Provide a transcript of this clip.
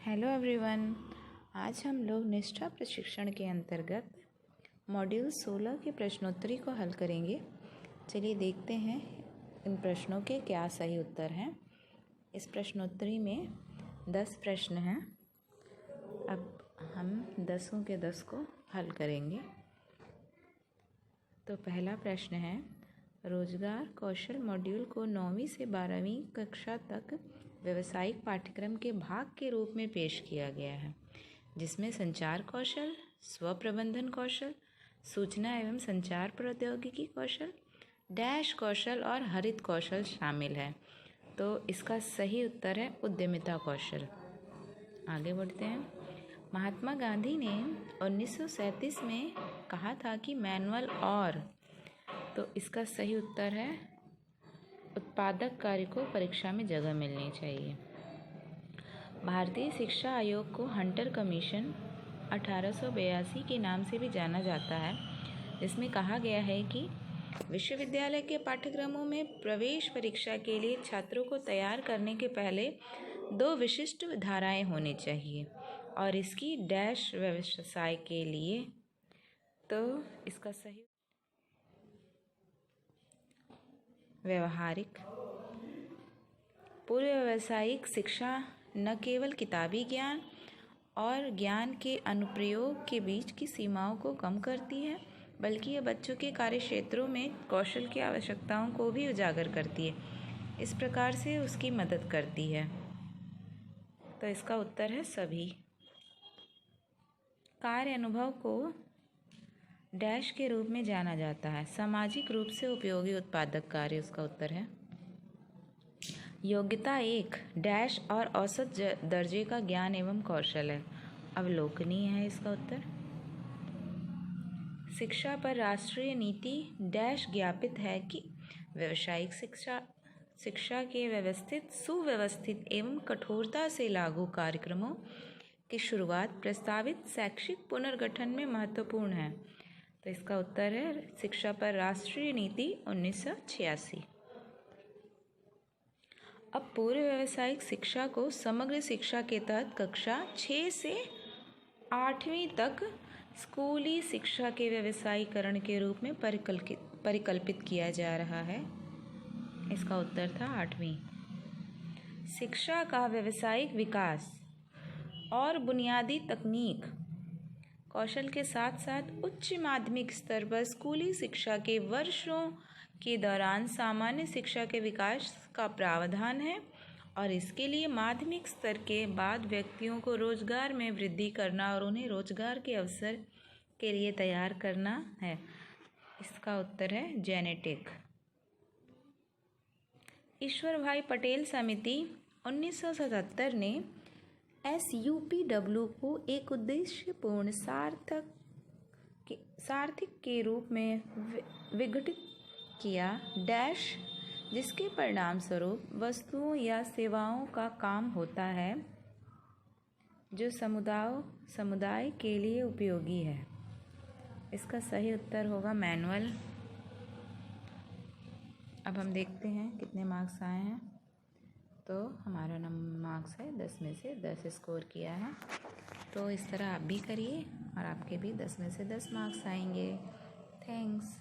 Hello everyone. आज हम लोग निष्ठा प्रशिक्षण के अंतर्गत मॉड्यूल 16 के प्रश्नोत्तरी को हल करेंगे। चलिए देखते हैं इन प्रश्नों के क्या सही उत्तर हैं। इस प्रश्नोत्तरी में 10 प्रश्न हैं। अब हम 10 के 10 को हल करेंगे। तो पहला प्रश्न है, रोजगार कौशल मॉड्यूल को 9वीं से 12वीं कक्षा तक व्यावसायिक पाठ्यक्रम के भाग के रूप में पेश किया गया है, जिसमें संचार कौशल, स्व प्रबंधन कौशल, सूचना एवं संचार प्रौद्योगिकी कौशल, डैश कौशल और हरित कौशल शामिल है। तो इसका सही उत्तर है उद्यमिता कौशल। आगे बढ़ते हैं। महात्मा गांधी ने 1937 में कहा था कि मैनुअल और, तो इसका सही उत्तर है उत्पादक कार्य को परीक्षा में जगह मिलनी चाहिए। भारतीय शिक्षा आयोग को हंटर कमीशन 1882 के नाम से भी जाना जाता है, जिसमें कहा गया है कि विश्वविद्यालय के पाठ्यक्रमों में प्रवेश परीक्षा के लिए छात्रों को तैयार करने के पहले 2 विशिष्ट धाराएं होनी चाहिए और इसकी डैश व्यवसाय के लिए। तो इसका सही व्यवहारिक। पूर्व व्यावसायिक शिक्षा न केवल किताबी ज्ञान और ज्ञान के अनुप्रयोग के बीच की सीमाओं को कम करती है, बल्कि यह बच्चों के कार्य क्षेत्रों में कौशल की आवश्यकताओं को भी उजागर करती है। इस प्रकार से उसकी मदद करती है। तो इसका उत्तर है सभी। कार्य अनुभव को डैश के रूप में जाना जाता है, सामाजिक रूप से उपयोगी उत्पादक कार्य। उसका उत्तर है योग्यता 1 डैश और औसत दर्जे का ज्ञान एवं कौशल है, अवलोकनीय है। इसका उत्तर शिक्षा पर राष्ट्रीय नीति डैश ज्ञापित है कि व्यावसायिक शिक्षा के व्यवस्थित, सुव्यवस्थित एवं कठोरता से लागू कार्यक्रमों की शुरुआत प्रस्तावित शैक्षिक पुनर्गठन में महत्वपूर्ण है। तो इसका उत्तर है शिक्षा पर राष्ट्रीय नीति 1986। अब पूर्व व्यावसायिक शिक्षा को समग्र शिक्षा के तहत कक्षा 6 से 8वीं तक स्कूली शिक्षा के व्यवसायीकरण के रूप में परिकल्पित किया जा रहा है। इसका उत्तर था 8वीं। शिक्षा का व्यावसायिक विकास और बुनियादी तकनीक कौशल के साथ साथ उच्च माध्यमिक स्तर पर स्कूली शिक्षा के वर्षों के दौरान सामान्य शिक्षा के विकास का प्रावधान है और इसके लिए माध्यमिक स्तर के बाद व्यक्तियों को रोजगार में वृद्धि करना और उन्हें रोजगार के अवसर के लिए तैयार करना है। इसका उत्तर है जेनेटिक। ईश्वर भाई पटेल समिति 1977 ने SUPW को एक उद्देश्यपूर्ण सार्थक के रूप में विघटित किया डैश, जिसके परिणाम स्वरूप वस्तुओं या सेवाओं का काम होता है जो समुदाय के लिए उपयोगी है। इसका सही उत्तर होगा मैनुअल। अब हम देखते हैं कितने मार्क्स आए हैं। तो हमारा मार्क्स है 10 में से 10 स्कोर किया है। तो इस तरह आप भी करिए और आपके भी 10 में से 10 मार्क्स आएंगे। थैंक्स।